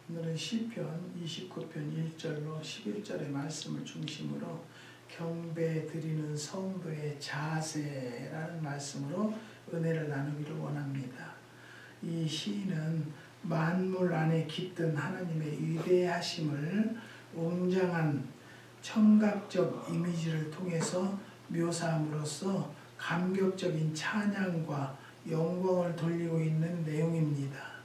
오늘은 시편 29편 1절로 11절의 말씀을 중심으로 경배 드리는 성도의 자세라는 말씀으로 은혜를 나누기를 원합니다. 이 시인은 만물 안에 깃든 하나님의 위대하심을 웅장한 청각적 이미지를 통해서 묘사함으로써 감격적인 찬양과 영광을 돌리고 있는 내용입니다.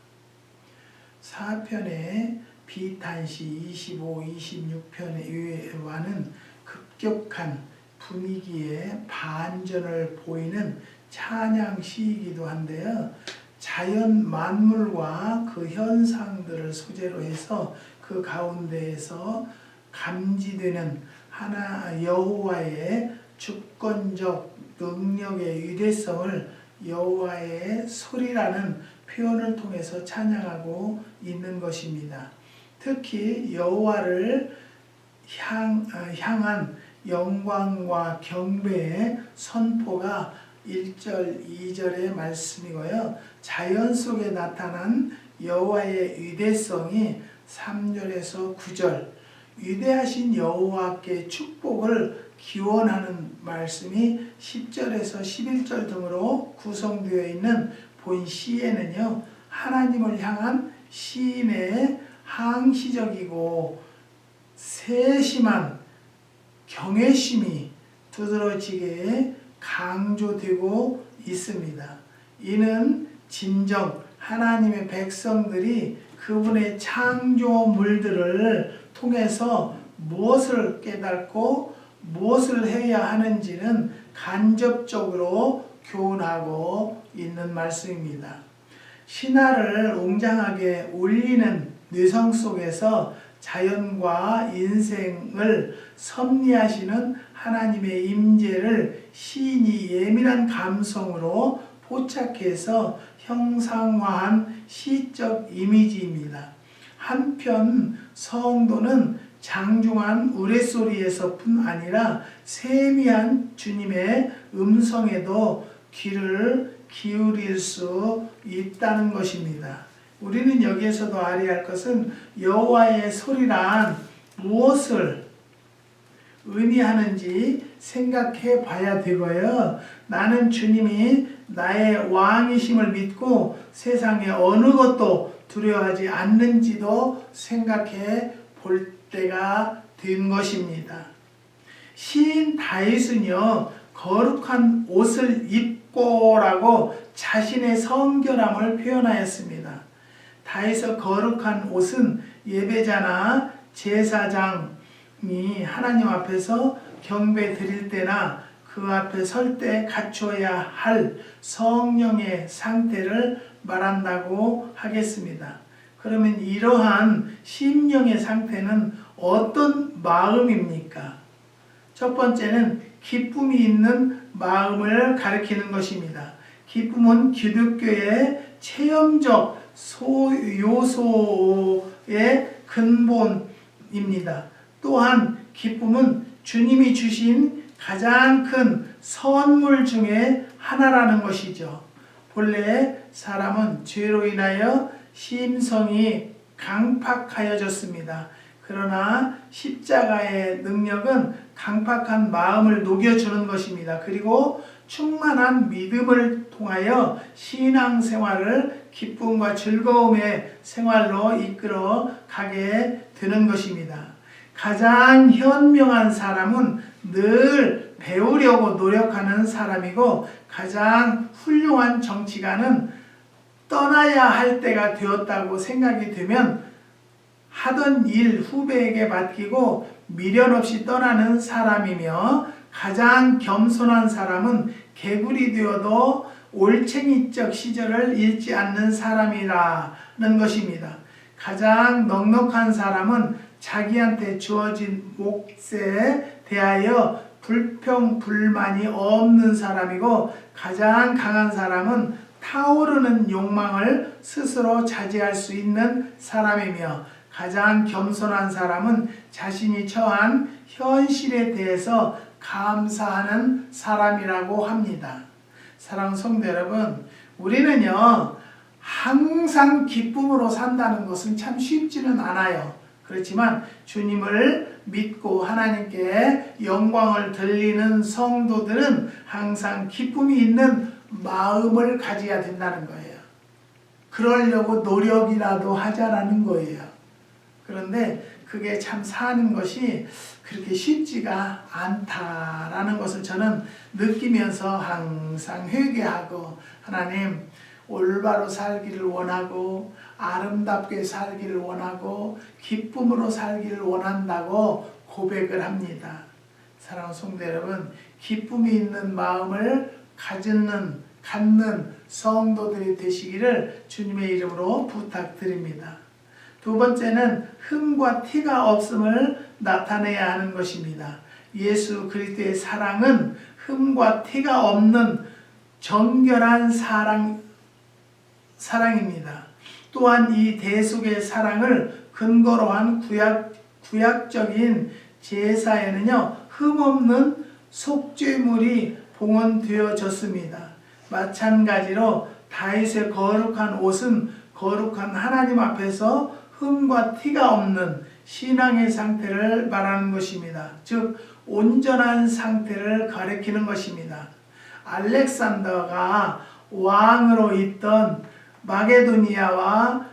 4편의 비탄시 25, 26편과는 급격한 분위기의 반전을 보이는 찬양 시이기도 한데요. 자연 만물과 그 현상들을 소재로 해서 그 가운데에서 감지되는 하나 여호와의 주권적 능력의 위대성을 여호와의 소리라는 표현을 통해서 찬양하고 있는 것입니다. 특히 여호와를 향한 영광과 경배의 선포가 1절, 2절의 말씀이고요. 자연 속에 나타난 여호와의 위대성이 3절에서 9절, 위대하신 여호와께 축복을 기원하는 말씀이 10절에서 11절 등으로 구성되어 있는 본 시에는요, 하나님을 향한 시인의 항시적이고 세심한 경외심이 두드러지게 강조되고 있습니다. 이는 진정 하나님의 백성들이 그분의 창조물들을 통해서 무엇을 깨닫고 무엇을 해야 하는지는 간접적으로 교훈하고 있는 말씀입니다. 신화를 웅장하게 울리는 뇌성 속에서 자연과 인생을 섭리하시는 하나님의 임재를 시인이 예민한 감성으로 포착해서 형상화한 시적 이미지입니다. 한편 성도는 장중한 우레소리에서뿐 아니라 세미한 주님의 음성에도 귀를 기울일 수 있다는 것입니다. 우리는 여기에서도 알아야 할 것은 여호와의 소리란 무엇을 의미하는지 생각해 봐야 되고요. 나는 주님이 나의 왕이심을 믿고 세상의 어느 것도 두려워하지 않는지도 생각해 볼 때가 된 것입니다. 시인 다윗은요, 거룩한 옷을 입고라고 자신의 성결함을 표현하였습니다. 다윗의 거룩한 옷은 예배자나 제사장이 하나님 앞에서 경배 드릴 때나 그 앞에 설 때 갖춰야 할 성령의 상태를 말한다고 하겠습니다. 그러면 이러한 심령의 상태는 어떤 마음입니까? 첫 번째는 기쁨이 있는 마음을 가리키는 것입니다. 기쁨은 기독교의 체험적 요소의 근본입니다. 또한 기쁨은 주님이 주신 가장 큰 선물 중에 하나라는 것이죠. 본래 사람은 죄로 인하여 심성이 강팍하여졌습니다. 그러나 십자가의 능력은 강팍한 마음을 녹여주는 것입니다. 그리고 충만한 믿음을 통하여 신앙생활을 기쁨과 즐거움의 생활로 이끌어 가게 되는 것입니다. 가장 현명한 사람은 늘 배우려고 노력하는 사람이고, 가장 훌륭한 정치가는 떠나야 할 때가 되었다고 생각이 되면 하던 일 후배에게 맡기고 미련 없이 떠나는 사람이며, 가장 겸손한 사람은 개구리 되어도 올챙이적 시절을 잃지 않는 사람이라는 것입니다. 가장 넉넉한 사람은 자기한테 주어진 몫에 대하여 불평불만이 없는 사람이고, 가장 강한 사람은 타오르는 욕망을 스스로 자제할 수 있는 사람이며, 가장 겸손한 사람은 자신이 처한 현실에 대해서 감사하는 사람이라고 합니다. 사랑하는 성도 여러분, 우리는요, 항상 기쁨으로 산다는 것은 참 쉽지는 않아요. 그렇지만 주님을 믿고 하나님께 영광을 돌리는 성도들은 항상 기쁨이 있는 마음을 가져야 된다는 거예요. 그러려고 노력이라도 하자라는 거예요. 그런데 그게 참 사는 것이 그렇게 쉽지가 않다라는 것을 저는 느끼면서 항상 회개하고, 하나님, 올바로 살기를 원하고 아름답게 살기를 원하고 기쁨으로 살기를 원한다고 고백을 합니다. 사랑하는 성도 여러분, 기쁨이 있는 마음을 갖는 성도들이 되시기를 주님의 이름으로 부탁드립니다. 두 번째는 흠과 티가 없음을 나타내야 하는 것입니다. 예수 그리스도의 사랑은 흠과 티가 없는 정결한 사랑입니다. 또한 이 대속의 사랑을 근거로 한 구약적인 제사에는요, 흠없는 속죄물이 봉헌되어졌습니다. 마찬가지로 다윗의 거룩한 옷은 거룩한 하나님 앞에서 흠과 티가 없는 신앙의 상태를 말하는 것입니다. 즉 온전한 상태를 가리키는 것입니다. 알렉산더가 왕으로 있던 마게도니아와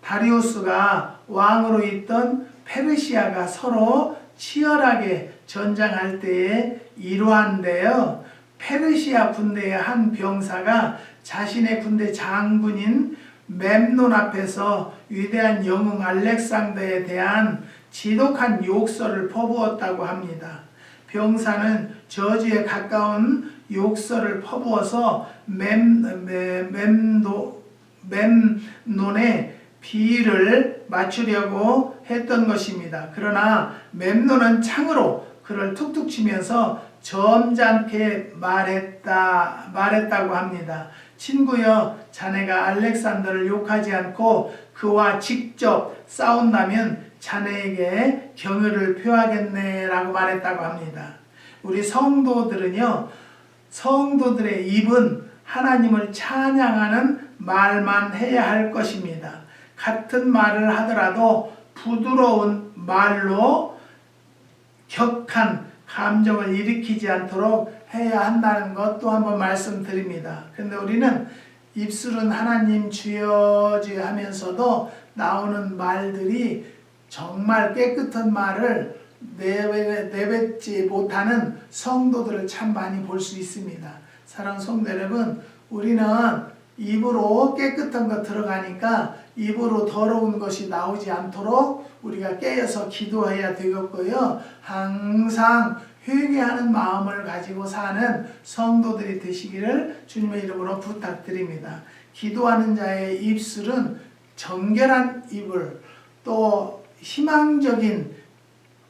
다리우스가 왕으로 있던 페르시아가 서로 치열하게 전쟁할 때에 이루한데요. 페르시아 군대의 한 병사가 자신의 군대 장군인 멤논 앞에서 위대한 영웅 알렉산더에 대한 지독한 욕설을 퍼부었다고 합니다. 병사는 저주에 가까운 욕설을 퍼부어서 멤논의 비위를 맞추려고 했던 것입니다. 그러나 멤논은 창으로 그를 툭툭 치면서 점잖게 말했다고 합니다. 친구여, 자네가 알렉산더를 욕하지 않고 그와 직접 싸운다면 자네에게 경의를 표하겠네 라고 말했다고 합니다. 우리 성도들은요, 성도들의 입은 하나님을 찬양하는 말만 해야 할 것입니다. 같은 말을 하더라도 부드러운 말로 격한 감정을 일으키지 않도록 해야 한다는 것도 한번 말씀드립니다. 그런데 우리는 입술은 하나님 주여 주여 하면서도 나오는 말들이 정말 깨끗한 말을 내뱉지 못하는 성도들을 참 많이 볼 수 있습니다. 사랑하는 성도 여러분, 우리는 입으로 깨끗한 것 들어가니까 입으로 더러운 것이 나오지 않도록 우리가 깨어서 기도해야 되겠고요. 항상 회개하는 마음을 가지고 사는 성도들이 되시기를 주님의 이름으로 부탁드립니다. 기도하는 자의 입술은 정결한 입을, 또 희망적인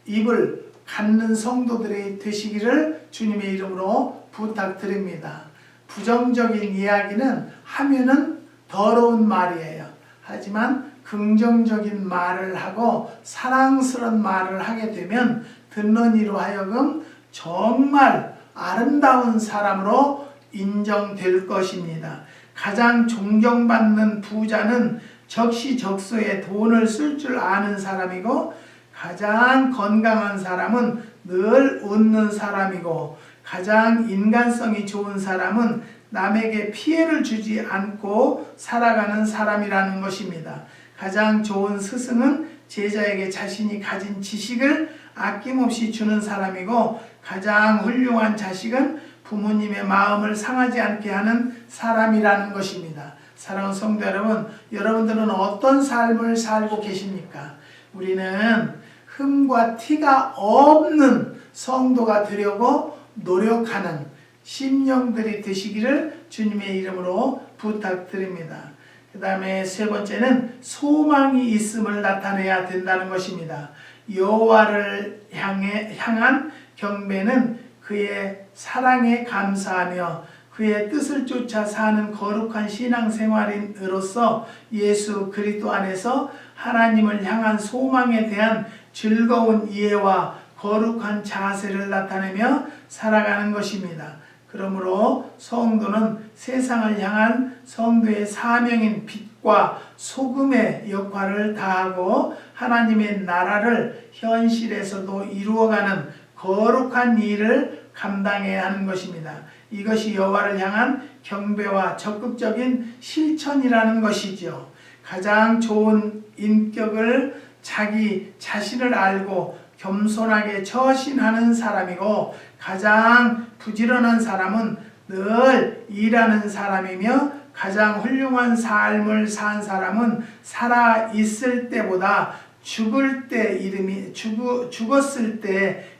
입을 갖는 성도들이 되시기를 주님의 이름으로 부탁드립니다. 부정적인 이야기는 하면은 더러운 말이에요. 하지만 긍정적인 말을 하고 사랑스러운 말을 하게 되면 듣는 이로 하여금 정말 아름다운 사람으로 인정될 것입니다. 가장 존경받는 부자는 적시적소에 돈을 쓸 줄 아는 사람이고, 가장 건강한 사람은 늘 웃는 사람이고, 가장 인간성이 좋은 사람은 남에게 피해를 주지 않고 살아가는 사람이라는 것입니다. 가장 좋은 스승은 제자에게 자신이 가진 지식을 아낌없이 주는 사람이고, 가장 훌륭한 자식은 부모님의 마음을 상하지 않게 하는 사람이라는 것입니다. 사랑하는 성도 여러분, 여러분들은 어떤 삶을 살고 계십니까? 우리는 흠과 티가 없는 성도가 되려고 노력하는 심령들이 되시기를 주님의 이름으로 부탁드립니다. 그 다음에 세 번째는 소망이 있음을 나타내야 된다는 것입니다. 여호와를 향한 경배는 그의 사랑에 감사하며 그의 뜻을 쫓아 사는 거룩한 신앙생활인으로서 예수 그리스도 안에서 하나님을 향한 소망에 대한 즐거운 이해와 거룩한 자세를 나타내며 살아가는 것입니다. 그러므로 성도는 세상을 향한 성도의 사명인 빛과 소금의 역할을 다하고 하나님의 나라를 현실에서도 이루어가는 거룩한 일을 감당해야 하는 것입니다. 이것이 여호와를 향한 경배와 적극적인 실천이라는 것이죠. 가장 좋은 인격을 자기 자신을 알고 겸손하게 처신하는 사람이고, 가장 부지런한 사람은 늘 일하는 사람이며, 가장 훌륭한 삶을 산 사람은 살아 있을 때보다 죽었을 때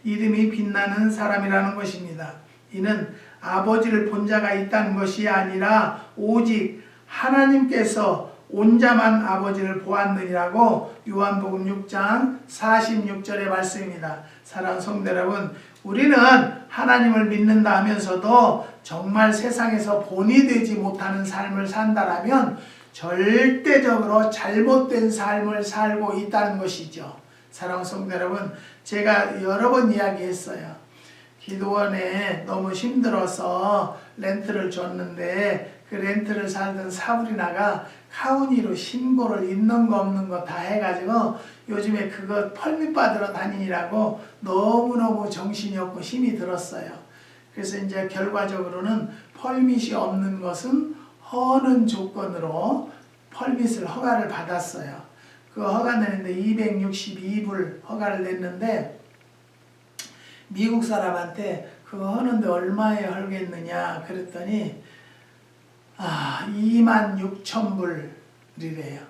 이름이 빛나는 사람이라는 것입니다. 이는 아버지를 본 자가 있다는 것이 아니라 오직 하나님께서 온자만 아버지를 보았느니라고 요한복음 6장 46절의 말씀입니다. 사랑하는 성도 여러분, 우리는 하나님을 믿는다 하면서도 정말 세상에서 본이 되지 못하는 삶을 산다라면 절대적으로 잘못된 삶을 살고 있다는 것이죠. 사랑하는 성도 여러분, 제가 여러 번 이야기했어요. 기도원에 너무 힘들어서 렌트를 줬는데 그 렌트를 살던 사부리나가 카운티로 신고를 있는 거 없는 거 다 해가지고 요즘에 그거 펄밋 받으러 다니느라고 너무너무 정신이 없고 힘이 들었어요. 그래서 이제 결과적으로는 펄밋이 없는 것은 허는 조건으로 펄밋을 허가를 받았어요. 그 허가 내는데 262불 허가를 냈는데, 미국 사람한테 그거 하는데 얼마에 헐겠느냐 그랬더니 26,000불이래요.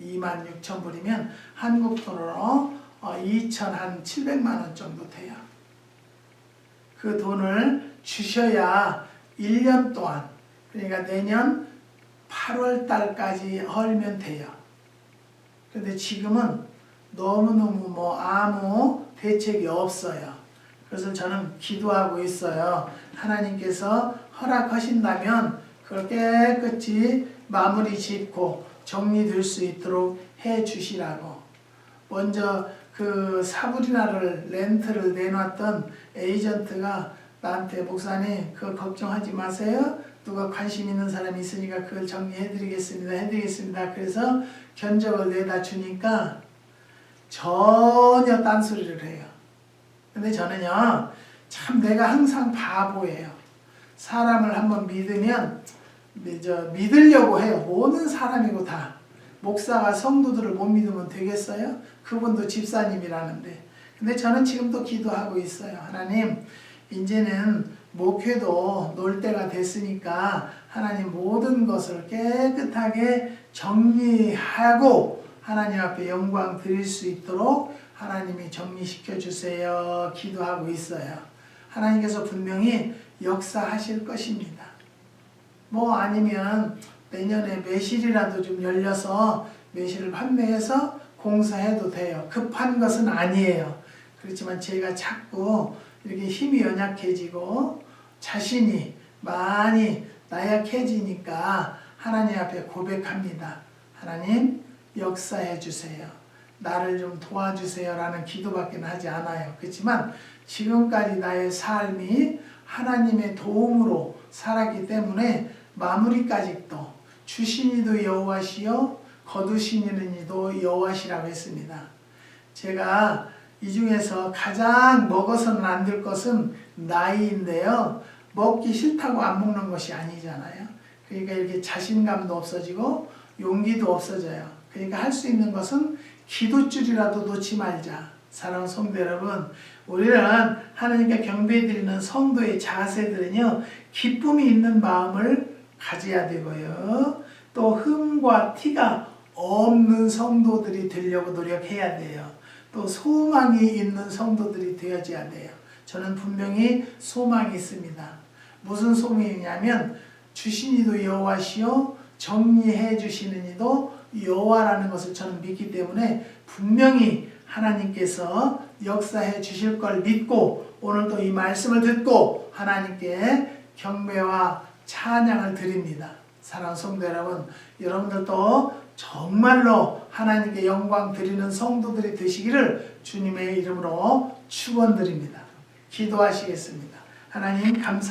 26,000불이면 한국 돈으로 2,700만 원 정도 돼요. 그 돈을 주셔야 1년 동안, 그러니까 내년 8월 달까지 헐면 돼요. 그런데 지금은 너무너무 아무 대책이 없어요. 그래서 저는 기도하고 있어요. 하나님께서 허락하신다면 그걸 깨끗이 마무리 짓고 정리될 수 있도록 해 주시라고. 먼저 그 사부리나를 렌트를 내놨던 에이전트가 나한테, 목사님 그거 걱정하지 마세요. 누가 관심 있는 사람이 있으니까 그걸 해드리겠습니다. 그래서 견적을 내다 주니까 전혀 딴소리를 해요. 근데 저는요, 참 내가 항상 바보예요. 사람을 한번 믿으면 믿으려고 해요. 모든 사람이고 다. 목사가 성도들을 못 믿으면 되겠어요? 그분도 집사님이라는데. 근데 저는 지금도 기도하고 있어요. 하나님, 이제는 목회도 놀 때가 됐으니까 하나님 모든 것을 깨끗하게 정리하고 하나님 앞에 영광 드릴 수 있도록 하나님이 정리시켜 주세요. 기도하고 있어요. 하나님께서 분명히 역사하실 것입니다. 아니면 내년에 매실이라도 좀 열려서 매실을 판매해서 공사해도 돼요. 급한 것은 아니에요. 그렇지만 제가 자꾸 이렇게 힘이 연약해지고 자신이 많이 나약해지니까 하나님 앞에 고백합니다. 하나님, 역사해 주세요. 나를 좀 도와주세요 라는 기도밖에 하지 않아요. 그렇지만 지금까지 나의 삶이 하나님의 도움으로 살았기 때문에 마무리까지 또 주신 이도 여호와시요 거두시는 이도 여호와시라고 했습니다. 제가 이 중에서 가장 먹어서는 안 될 것은 나이인데요. 먹기 싫다고 안 먹는 것이 아니잖아요. 그러니까 이렇게 자신감도 없어지고 용기도 없어져요. 그러니까 할 수 있는 것은 기도줄이라도 놓지 말자. 사랑하는 성도 여러분, 우리는 하나님께 경배드리는 성도의 자세들은요, 기쁨이 있는 마음을 가져야 되고요, 또 흠과 티가 없는 성도들이 되려고 노력해야 돼요. 또 소망이 있는 성도들이 되어져야 돼요. 저는 분명히 소망이 있습니다. 무슨 소망이냐면 주신 이도 여호와시요 정리해 주시는 이도 여호와라는 것을 저는 믿기 때문에 분명히 하나님께서 역사해 주실 걸 믿고 오늘도 이 말씀을 듣고 하나님께 경배와 찬양을 드립니다. 사랑하는 성도 여러분, 여러분들도 정말로 하나님께 영광 드리는 성도들이 되시기를 주님의 이름으로 축원드립니다. 기도하시겠습니다. 하나님 감사